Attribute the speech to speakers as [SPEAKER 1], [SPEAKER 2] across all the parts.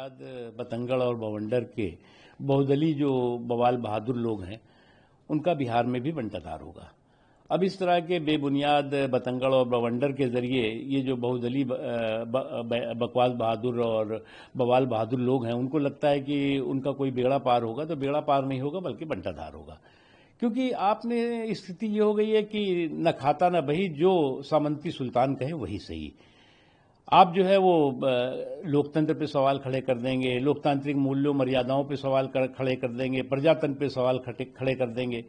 [SPEAKER 1] बेबुनियाद बतंगड़ और बवंडर के बहुदलीय जो बवाल बहादुर लोग हैं उनका बिहार में भी बंटाधार होगा। अब इस तरह के बेबुनियाद बतंगड़ और बवंडर के जरिए ये जो बहुदलीय बकवास बहादुर और बवाल बहादुर लोग हैं उनको लगता है कि उनका कोई बेड़ा पार होगा, तो बेड़ा पार नहीं होगा बल्कि बंटाधार होगा। क्योंकि आपने स्थिति ये हो गई है कि न खाता न बही, जो सामंती सुल्तान कहे वही सही। आप जो है वो लोकतंत्र पे सवाल खड़े कर देंगे, लोकतांत्रिक मूल्यों मर्यादाओं पे सवाल खड़े कर देंगे, प्रजातंत्र पे सवाल खड़े कर देंगे,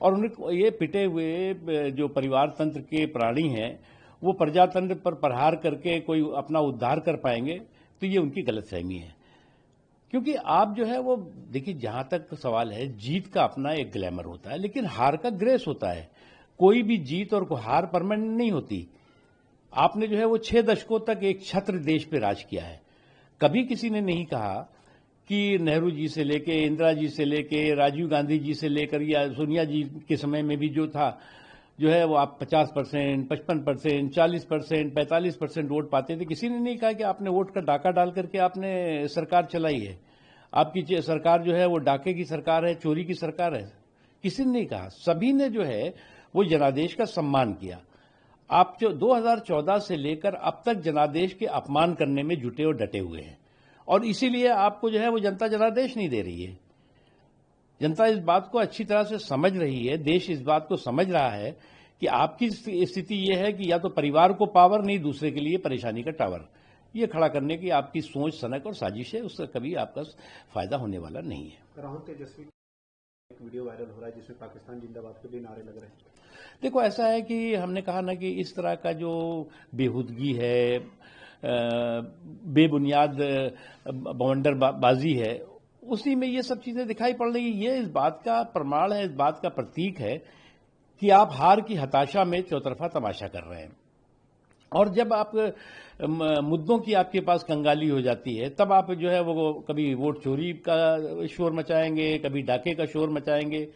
[SPEAKER 1] और उन्हें ये पिटे हुए जो परिवार तंत्र के प्राणी हैं वो प्रजातंत्र पर प्रहार करके कोई अपना उद्धार कर पाएंगे, तो ये उनकी गलतफहमी है। क्योंकि आप जो है वो देखिए, जहां तक सवाल है, जीत का अपना एक ग्लैमर होता है लेकिन हार का ग्रेस होता है। कोई भी जीत और हार परमानेंट नहीं होती। आपने जो है वो 6 दशकों तक एक छत्र देश पे राज किया है। कभी किसी ने नहीं कहा कि नेहरू जी से लेके, इंदिरा जी से लेके, राजीव गांधी जी से लेकर या सोनिया जी के समय में भी जो था, जो है वो आप 50%, 55%, 40%, 45% वोट पाते थे। किसी ने नहीं कहा कि आपने वोट का डाका डाल करके आपने सरकार चलाई है, आपकी सरकार जो है वो डाके की सरकार है, चोरी की सरकार है। किसी ने नहीं कहा। सभी ने जो है वो जनादेश का सम्मान किया। आप जो 2014 से लेकर अब तक जनादेश के अपमान करने में जुटे और डटे हुए हैं, और इसीलिए आपको जो है वो जनता जनादेश नहीं दे रही है। जनता इस बात को अच्छी तरह से समझ रही है, देश इस बात को समझ रहा है कि आपकी स्थिति यह है कि या तो परिवार को पावर, नहीं दूसरे के लिए परेशानी का टावर। ये खड़ा करने की आपकी सोच, सनक और साजिश है, उससे कभी आपका फायदा होने वाला नहीं है।
[SPEAKER 2] राहुल तेजस्वी एक वीडियो वायरल हो रहा है जिसमें पाकिस्तान जिंदाबाद के भी नारे लग रहे हैं।
[SPEAKER 1] देखो, ऐसा है कि हमने कहा ना कि इस तरह का जो बेहूदगी है, बेबुनियाद बवंडरबाजी है, उसी में ये सब चीजें दिखाई पड़ रही है। ये इस बात का प्रमाण है, इस बात का प्रतीक है कि आप हार की हताशा में चौतरफा तमाशा कर रहे हैं। और जब आप मुद्दों की आपके पास कंगाली हो जाती है, तब आप जो है वो कभी वोट चोरी का शोर मचाएंगे, कभी डाके का शोर मचाएंगे।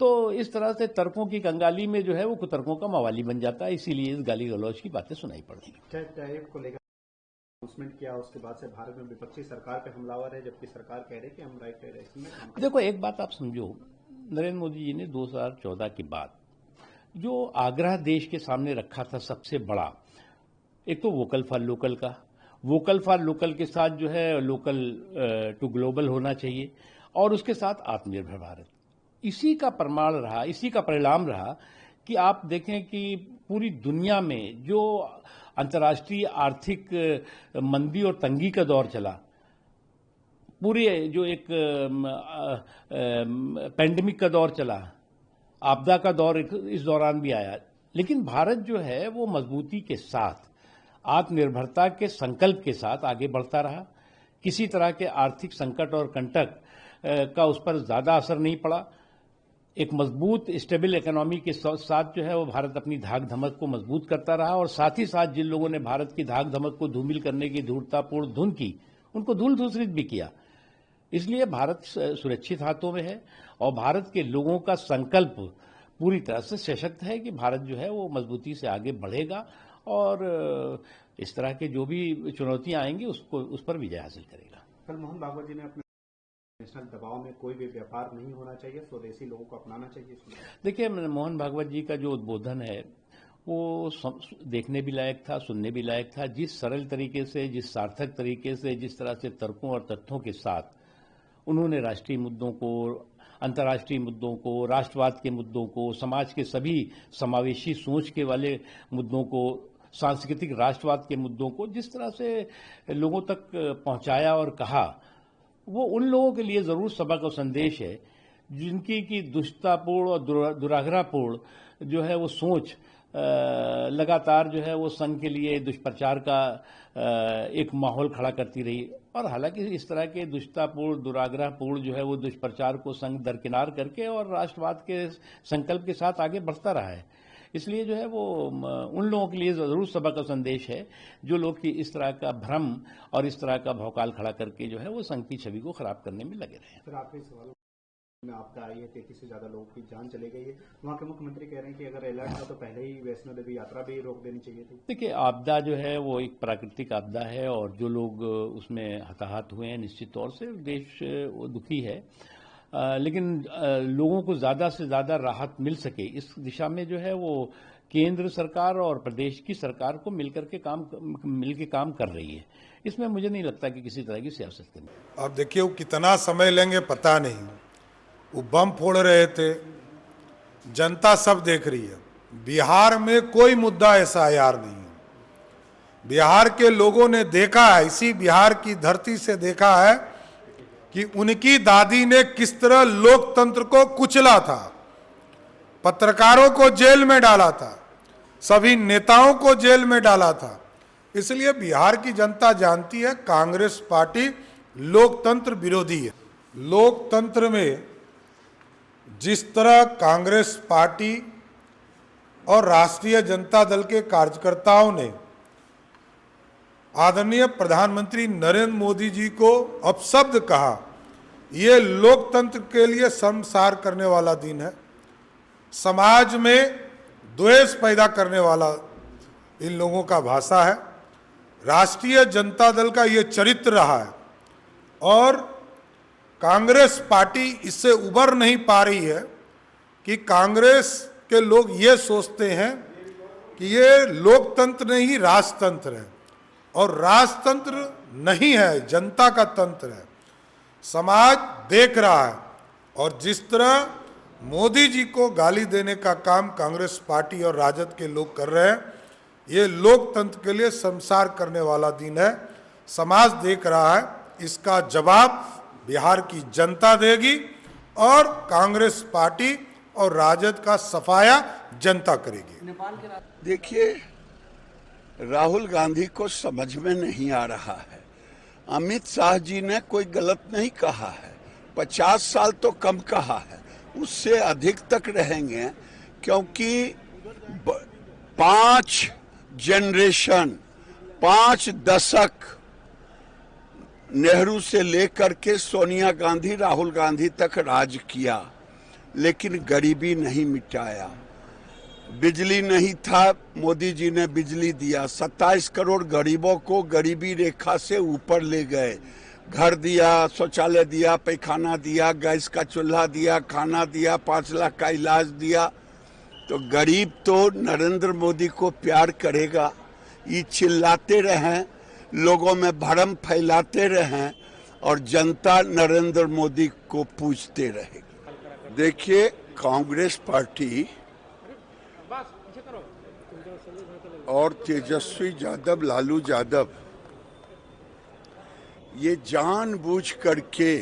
[SPEAKER 1] तो इस तरह से तर्कों की कंगाली में जो है वो कुतर्कों का मवाली बन जाता है। इसीलिए इस गाली गलौज की बातें सुनाई पड़ रही हैं।
[SPEAKER 2] टैरिफ को लेकर अनाउंसमेंट किया, उसके बाद से भारत में विपक्षी सरकार पे हमलावर है, जबकि सरकार कह रही है कि हम राइट डायरेक्शन में काम करें।
[SPEAKER 1] देखो, एक बात आप समझो, नरेंद्र मोदी जी ने 2014 के बाद जो आग्रह देश के सामने रखा था सबसे बड़ा, एक तो वोकल फॉर लोकल का, वोकल फॉर लोकल के साथ जो है लोकल टू ग्लोबल होना चाहिए, और उसके साथ आत्मनिर्भर भारत। इसी का प्रमाण रहा, इसी का परिणाम रहा कि आप देखें कि पूरी दुनिया में जो अंतर्राष्ट्रीय आर्थिक मंदी और तंगी का दौर चला, पूरी जो एक पैंडेमिक का दौर चला, आपदा का दौर इस दौरान भी आया, लेकिन भारत जो है वो मजबूती के साथ, आत्मनिर्भरता के संकल्प के साथ आगे बढ़ता रहा। किसी तरह के आर्थिक संकट और कंटक का उस पर ज्यादा असर नहीं पड़ा। एक मजबूत स्टेबल इकोनॉमी के साथ जो है वो भारत अपनी धाक धमक को मजबूत करता रहा, और साथ ही साथ जिन लोगों ने भारत की धाक धमक को धूमिल करने की धूर्ततापूर्ण धुन की, उनको धूल धूसरित भी किया। इसलिए भारत सुरक्षित हाथों में है, और भारत के लोगों का संकल्प पूरी तरह से सशक्त है कि भारत जो है वो मजबूती से आगे बढ़ेगा, और इस तरह के जो भी चुनौतियां आएंगी उस पर विजय हासिल करेगा।
[SPEAKER 2] कल मोहन भागवत जी ने अपने नेशनल दबाव में कोई भी व्यापार नहीं होना चाहिए, स्वदेशी लोगों को अपनाना चाहिए।
[SPEAKER 1] देखिए, मोहन भागवत जी का जो उद्बोधन है वो देखने भी लायक था, सुनने भी लायक था। जिस सरल तरीके से, जिस सार्थक तरीके से, जिस तरह से तर्कों और तथ्यों के साथ उन्होंने राष्ट्रीय मुद्दों को, अंतर्राष्ट्रीय मुद्दों को, राष्ट्रवाद के मुद्दों को, समाज के सभी समावेशी सोच के वाले मुद्दों को, सांस्कृतिक राष्ट्रवाद के मुद्दों को जिस तरह से लोगों तक पहुंचाया और कहा, वो उन लोगों के लिए जरूर सबक और संदेश है जिनकी की दुष्टतापूर्ण और दुराग्रहपूर्ण जो है वो सोच लगातार जो है वो संघ के लिए दुष्प्रचार का एक माहौल खड़ा करती रही। और हालांकि इस तरह के दुष्टतापूर्ण, दुराग्रहपूर्ण जो है वो दुष्प्रचार को संघ दरकिनार करके और राष्ट्रवाद के संकल्प के साथ आगे बढ़ता रहा है। इसलिए जो है वो उन लोगों के लिए जरूर सबक का संदेश है जो लोग कि इस तरह का भ्रम और इस तरह का भौकाल खड़ा करके जो है वो संघ की छवि को खराब करने में लगे रहे हैं।
[SPEAKER 2] में आपदा आई है, 33 से ज्यादा लोगों की जान चली गई है। वहाँ के मुख्यमंत्री कह रहे हैं कि अगर अलर्ट था तो पहले ही वैष्णो देवी यात्रा भी रोक देनी चाहिए थी।
[SPEAKER 1] देखिए, आपदा जो है वो एक प्राकृतिक आपदा है और जो लोग उसमें हताहत हुए हैं निश्चित तौर से देश वो दुखी है। लेकिन लोगों को ज़्यादा से ज़्यादा राहत मिल सके इस दिशा में जो है वो केंद्र सरकार और प्रदेश की सरकार को मिलकर के काम कर रही है। इसमें मुझे नहीं लगता कि किसी तरह की सियासत करनी।
[SPEAKER 3] अब देखिए वो कितना समय लेंगे पता नहीं। वो बम फोड़ रहे थे, जनता सब देख रही है। बिहार में कोई मुद्दा ऐसा यार नहीं है। बिहार के लोगों ने देखा है, इसी बिहार की धरती से देखा है कि उनकी दादी ने किस तरह लोकतंत्र को कुचला था, पत्रकारों को जेल में डाला था, सभी नेताओं को जेल में डाला था। इसलिए बिहार की जनता जानती है कांग्रेस पार्टी लोकतंत्र विरोधी है। लोकतंत्र में जिस तरह कांग्रेस पार्टी और राष्ट्रीय जनता दल के कार्यकर्ताओं ने आदरणीय प्रधानमंत्री नरेंद्र मोदी जी को अपशब्द कहा, ये लोकतंत्र के लिए शर्मसार करने वाला दिन है। समाज में द्वेष पैदा करने वाला इन लोगों का भाषा है। राष्ट्रीय जनता दल का ये चरित्र रहा है और कांग्रेस पार्टी इससे उबर नहीं पा रही है कि कांग्रेस के लोग ये सोचते हैं कि ये लोकतंत्र नहीं राजतंत्र है, और राजतंत्र नहीं है, जनता का तंत्र है। समाज देख रहा है और जिस तरह मोदी जी को गाली देने का काम कांग्रेस पार्टी और राजद के लोग कर रहे हैं, ये लोकतंत्र के लिए शर्मसार करने वाला दिन है। समाज देख रहा है, इसका जवाब बिहार की जनता देगी और कांग्रेस पार्टी और राजद का सफाया जनता करेगी।
[SPEAKER 4] देखिए, राहुल गांधी को समझ में नहीं आ रहा है। अमित शाह जी ने कोई गलत नहीं कहा है, 50 साल तो कम कहा है, उससे अधिक तक रहेंगे, क्योंकि 5 जनरेशन 5 दशक नेहरू से लेकर के सोनिया गांधी राहुल गांधी तक राज किया, लेकिन गरीबी नहीं मिटाया। बिजली नहीं था, मोदी जी ने बिजली दिया, 27 करोड़ गरीबों को गरीबी रेखा से ऊपर ले गए। घर दिया, शौचालय दिया, पैखाना दिया, गैस का चूल्हा दिया, खाना दिया, 5 लाख का इलाज दिया। तो गरीब तो नरेंद्र मोदी को प्यार करेगा। ये चिल्लाते रहें, लोगों में भ्रम फैलाते रहें और जनता नरेंद्र मोदी को पूछते रहेगी। देखिए, कांग्रेस पार्टी और तेजस्वी यादव, लालू यादव ये जानबूझ करके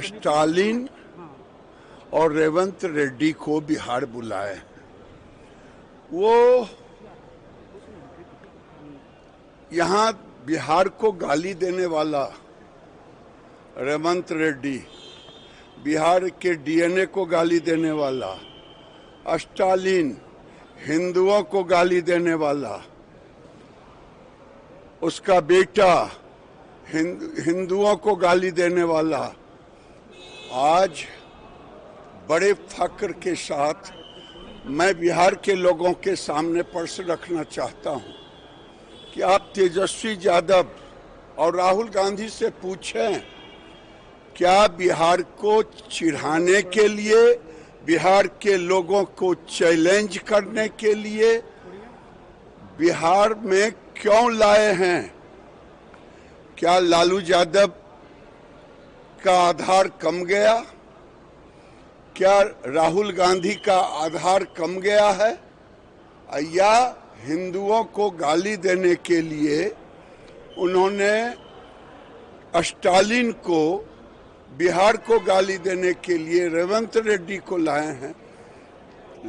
[SPEAKER 4] स्टालिन और रेवंत रेड्डी को बिहार बुलाए। वो यहाँ बिहार को गाली देने वाला रेवंत रेड्डी, बिहार के डीएनए को गाली देने वाला स्टालिन, हिंदुओं को गाली देने वाला उसका बेटा, हिंदुओं को गाली देने वाला, आज बड़े फक्र के साथ मैं बिहार के लोगों के सामने प्रश्न रखना चाहता हूं कि आप तेजस्वी यादव और राहुल गांधी से पूछें, क्या बिहार को चिढ़ाने के लिए, बिहार के लोगों को चैलेंज करने के लिए बिहार में क्यों लाए हैं? क्या लालू यादव का आधार कम गया? क्या राहुल गांधी का आधार कम गया है? या हिंदुओं को गाली देने के लिए उन्होंने स्टालिन को, बिहार को गाली देने के लिए रेवंत रेड्डी को लाए हैं?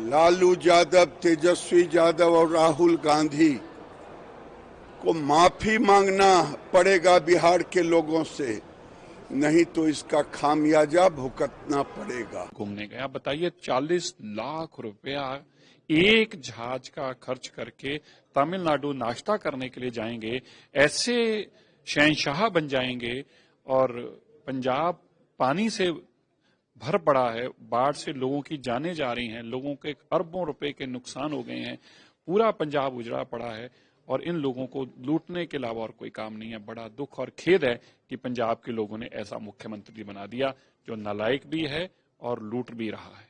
[SPEAKER 4] लालू यादव, तेजस्वी यादव और राहुल गांधी को माफी मांगना पड़ेगा बिहार के लोगों से, नहीं तो इसका खामियाजा भुगतना पड़ेगा।
[SPEAKER 5] घूमने गए, आप बताइए 40 लाख रुपया एक जहाज का खर्च करके तमिलनाडु नाश्ता करने के लिए जाएंगे, ऐसे शहंशाह बन जाएंगे और पंजाब पानी से भर पड़ा है, बाढ़ से लोगों की जानें जा रही हैं, लोगों के अरबों रुपए के नुकसान हो गए हैं, पूरा पंजाब उजड़ा पड़ा है और इन लोगों को लूटने के अलावा और कोई काम नहीं है। बड़ा दुख और खेद है कि पंजाब के लोगों ने ऐसा मुख्यमंत्री बना दिया जो नालायक भी है और लूट भी रहा है।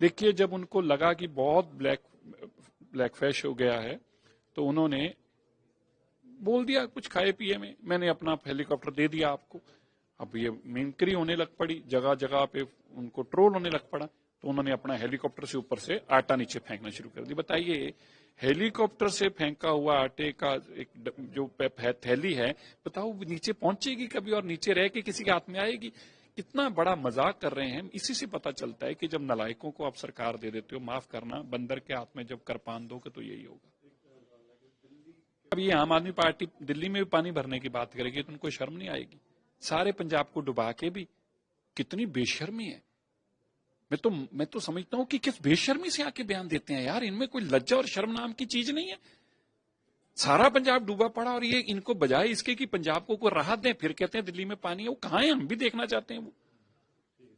[SPEAKER 5] देखिए, जब उनको लगा कि बहुत ब्लैक फैश हो गया है तो उन्होंने बोल दिया कुछ खाए पिए में, मैंने अपना हेलीकॉप्टर दे दिया आपको। अब ये मिमिक्री होने लग पड़ी, जगह जगह पे उनको ट्रोल होने लग पड़ा, तो उन्होंने अपना हेलीकॉप्टर से ऊपर से आटा नीचे फेंकना शुरू कर दिया। बताइए, हेलीकॉप्टर से फेंका हुआ आटे का एक जो थैली है, बताओ नीचे पहुंचेगी कभी और नीचे रह के किसी के हाथ में आएगी? कितना बड़ा मजाक कर रहे हैं। इसी से पता चलता है कि जब नालायकों को आप सरकार दे देते हो, माफ करना, बंदर के हाथ में जब करपान दोगे तो यही होगा। अब ये आम आदमी पार्टी दिल्ली में भी पानी भरने की बात करेगी तो उनको शर्म नहीं आएगी? सारे पंजाब को डुबा के भी कितनी बेशर्मी है। मैं तो समझता हूं कि किस बेशर्मी से आके बयान देते हैं यार, इनमें कोई लज्जा और शर्म नाम की चीज नहीं है। सारा पंजाब डूबा पड़ा और ये इनको बजाय इसके कि पंजाब को कोई राहत दें, फिर कहते हैं दिल्ली में पानी है। वो कहां है, हम भी देखना चाहते हैं। वो